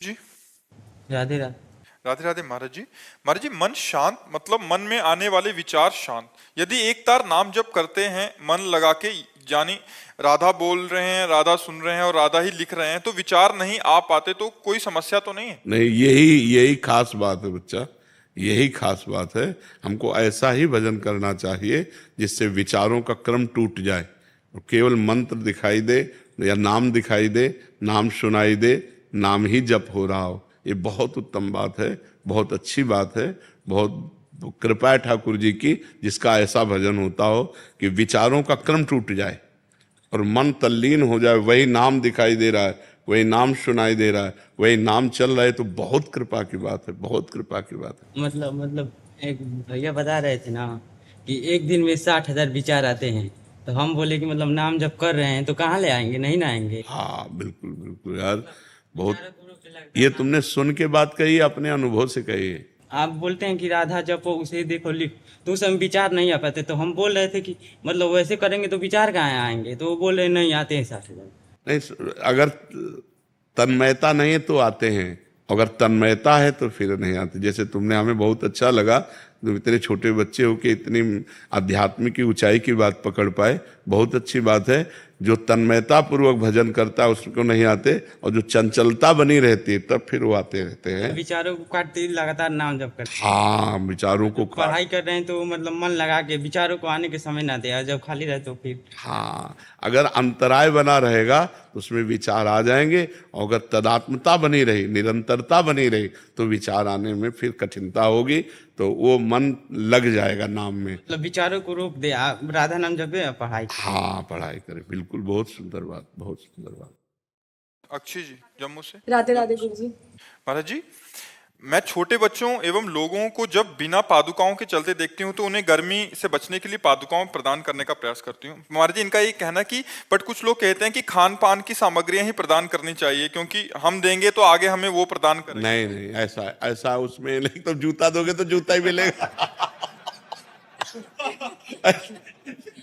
जी। राधे राधे। राधे राधे महाराज जी मन शांत मतलब मन में आने वाले विचार शांत। यदि एक तार नाम जप करते हैं मन लगा के, यानी राधा बोल रहे हैं, राधा सुन रहे हैं और राधा ही लिख रहे हैं, तो विचार नहीं आ पाते तो कोई समस्या तो नहीं है? नहीं, यही यही खास बात है बच्चा, यही खास बात है। हमको ऐसा ही भजन करना चाहिए जिससे विचारों का क्रम टूट जाए और केवल मंत्र दिखाई दे या नाम दिखाई दे, नाम सुनाई दे, नाम ही जप हो रहा हो। ये बहुत उत्तम बात है, बहुत अच्छी बात है। बहुत कृपा है ठाकुर जी की जिसका ऐसा भजन होता हो कि विचारों का क्रम टूट जाए और मन तल्लीन हो जाए। वही नाम दिखाई दे रहा है, वही नाम सुनाई दे रहा है, वही नाम चल रहा है, तो बहुत कृपा की बात है, बहुत कृपा की बात है। मतलब एक भैया बता रहे थे ना कि एक दिन में 60,000 विचार आते हैं। तो हम बोले कि मतलब नाम जब कर रहे हैं तो कहाँ ले आएंगे, नहीं ना आएंगे। हाँ बिल्कुल बिल्कुल यार, बहुत। विचारों को रोक के लगता है ये नाम। तुमने सुन के बात कही, अपने अनुभव से कही है। आप बोलते हैं कि राधा जपो उसे देखो लिख, तो उस समय विचार नहीं आ पाते। तो हम बोल रहे थे कि मतलब वैसे करेंगे तो विचार कहाँ आएंगे। तो वो बोल रहे नहीं आते हैं 60,000। नहीं, अगर तन्मयता नहीं है तो आते हैं, अगर तन्मयता है तो फिर नहीं आते। जैसे तुमने, हमें बहुत अच्छा लगा, तुम इतने छोटे बच्चे हो कि इतनी आध्यात्मिक की ऊंचाई की बात पकड़ पाए, बहुत अच्छी बात है। जो तन्मयता पूर्वक भजन करता है उसको नहीं आते, और जो चंचलता बनी रहती है तब फिर वो आते रहते हैं। विचारों को काटते लगातार नाम जप करते हैं। हाँ, विचारों को पढ़ाई कर रहे हैं तो मतलब मन लगा के विचारों को आने के समय ना दे, और जब खाली रहे तो फिर हाँ, अगर अंतराय बना रहेगा तो उसमें विचार आ जाएंगे, और अगर तदात्मता बनी रही, निरंतरता बनी रही, तो विचार आने में फिर कठिनता होगी, तो वो मन लग जाएगा नाम में। मतलब विचारों को रोक दे, आप राधा नाम जपे और पढ़ाई करें। हाँ, पढ़ाई करें, बिल्कुल, बहुत सुंदर बात, बहुत सुंदर बात। अक्षय जी जम्मू से। राधे राधे गुरु जी। महाराज जी, मैं छोटे बच्चों एवं लोगों को जब बिना पादुकाओं के चलते देखती हूँ तो उन्हें गर्मी से बचने के लिए पादुकाओं प्रदान करने का प्रयास करती हूँ। महाराज जी, इनका ये कहना कि बट कुछ लोग कहते हैं कि खान पान की सामग्रियां ही प्रदान करनी चाहिए, क्योंकि हम देंगे तो आगे हमें वो प्रदान करेंगे। नहीं नहीं, ऐसा ऐसा उसमें नहीं, तो जूता दोगे तो जूता ही मिलेगा।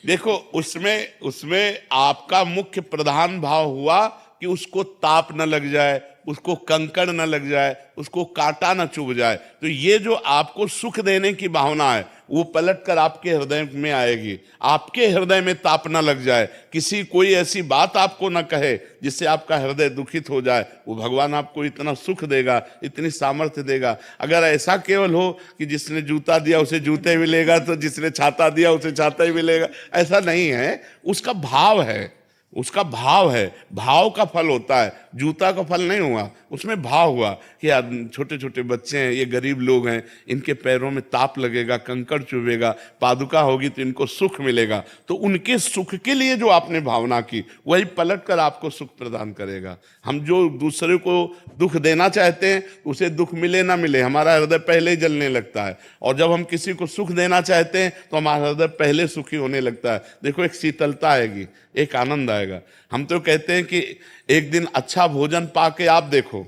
देखो, उसमें उसमें आपका मुख्य प्रधान भाव हुआ कि उसको ताप न लग जाए, उसको कंकड़ न लग जाए, उसको कांटा न चुभ जाए। तो ये जो आपको सुख देने की भावना है वो पलट कर आपके हृदय में आएगी। आपके हृदय में ताप न लग जाए, किसी कोई ऐसी बात आपको न कहे जिससे आपका हृदय दुखित हो जाए, वो भगवान आपको इतना सुख देगा, इतनी सामर्थ्य देगा। अगर ऐसा केवल हो कि जिसने जूता दिया उसे जूते मिलेगा, तो जिसने छाता दिया उसे छाता ही मिलेगा, ऐसा नहीं है। उसका भाव है, उसका भाव है, भाव का फल होता है, जूता का फल नहीं हुआ, उसमें भाव हुआ कि छोटे छोटे बच्चे हैं, ये गरीब लोग हैं, इनके पैरों में ताप लगेगा, कंकड़ चुभेगा, पादुका होगी तो इनको सुख मिलेगा। तो उनके सुख के लिए जो आपने भावना की वही पलट कर आपको सुख प्रदान करेगा। हम जो दूसरे को दुख देना चाहते हैं उसे दुख मिले ना मिले, हमारा हृदय पहले ही जलने लगता है, और जब हम किसी को सुख देना चाहते हैं तो हमारा हृदय पहले सुखी होने लगता है। देखो, एक शीतलता आएगी, एक आनंद आएगा। हम तो कहते हैं कि एक दिन अच्छा भोजन पाके आप देखो,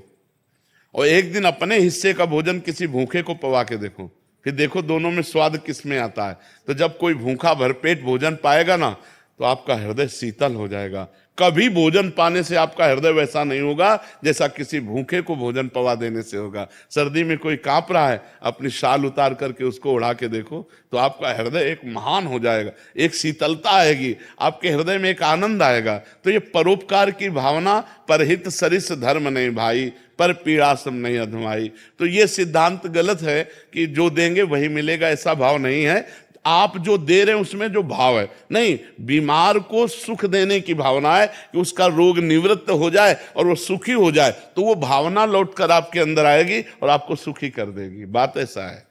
और एक दिन अपने हिस्से का भोजन किसी भूखे को पवा के देखो, फिर देखो दोनों में स्वाद किस में आता है। तो जब कोई भूखा भरपेट भोजन पाएगा ना, तो आपका हृदय शीतल हो जाएगा। कभी भोजन पाने से आपका हृदय वैसा नहीं होगा जैसा किसी भूखे को भोजन पवा देने से होगा। सर्दी में कोई कांप रहा है, अपनी शाल उतार करके उसको उड़ा के देखो, तो आपका हृदय एक महान हो जाएगा, एक शीतलता आएगी, आपके हृदय में एक आनंद आएगा। तो ये परोपकार की भावना, परहित सरिस धर्म नहीं भाई, पर पीड़ासम नहीं अधमाई। तो ये सिद्धांत गलत है कि जो देंगे वही मिलेगा, ऐसा भाव नहीं है। आप जो दे रहे हैं उसमें जो भाव है, नहीं, बीमार को सुख देने की भावना है कि उसका रोग निवृत्त हो जाए और वो सुखी हो जाए, तो वो भावना लौट कर आपके अंदर आएगी और आपको सुखी कर देगी। बात ऐसा है।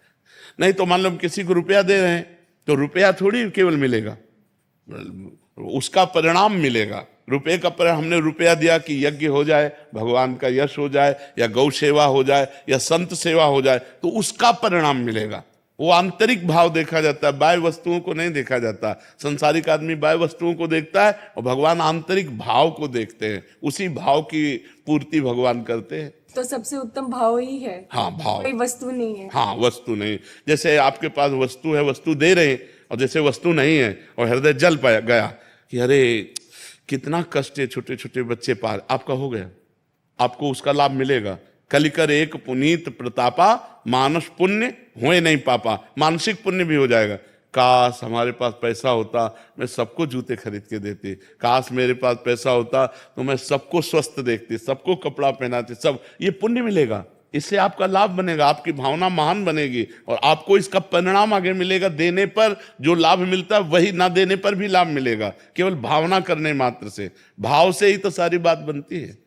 नहीं तो मान लो हम किसी को रुपया दे रहे हैं तो रुपया थोड़ी केवल मिलेगा, उसका परिणाम मिलेगा। रुपये का परिणाम, हमने रुपया दिया कि यज्ञ हो जाए, भगवान का यश हो जाए, या गौ सेवा हो जाए, या संत सेवा हो जाए, तो उसका परिणाम मिलेगा। वो आंतरिक भाव देखा जाता है, बाह्य वस्तुओं को नहीं देखा जाता। संसारिक आदमी बाह्य वस्तुओं को देखता है और भगवान आंतरिक भाव को देखते हैं, उसी भाव की पूर्ति भगवान करते हैं। तो सबसे उत्तम भाव ही है। हाँ, भाव, कोई वस्तु नहीं है। हाँ, वस्तु नहीं। जैसे आपके पास वस्तु है, वस्तु दे रहे हैं, और जैसे वस्तु नहीं है और हृदय जल पाया गया कि अरे कितना कष्ट है, छोटे छोटे बच्चे पार, आपका हो गया, आपको उसका लाभ मिलेगा। कलिकर एक पुनीत प्रतापा, मानस पुण्य होए नहीं पापा। मानसिक पुण्य भी हो जाएगा। काश हमारे पास पैसा होता, मैं सबको जूते खरीद के देती। काश मेरे पास पैसा होता तो मैं सबको स्वस्थ देखती, सबको कपड़ा पहनाती, सब। ये पुण्य मिलेगा, इससे आपका लाभ बनेगा, आपकी भावना महान बनेगी और आपको इसका परिणाम आगे मिलेगा। देने पर जो लाभ मिलता है वही ना देने पर भी लाभ मिलेगा, केवल भावना करने मात्र से। भाव से ही तो सारी बात बनती है।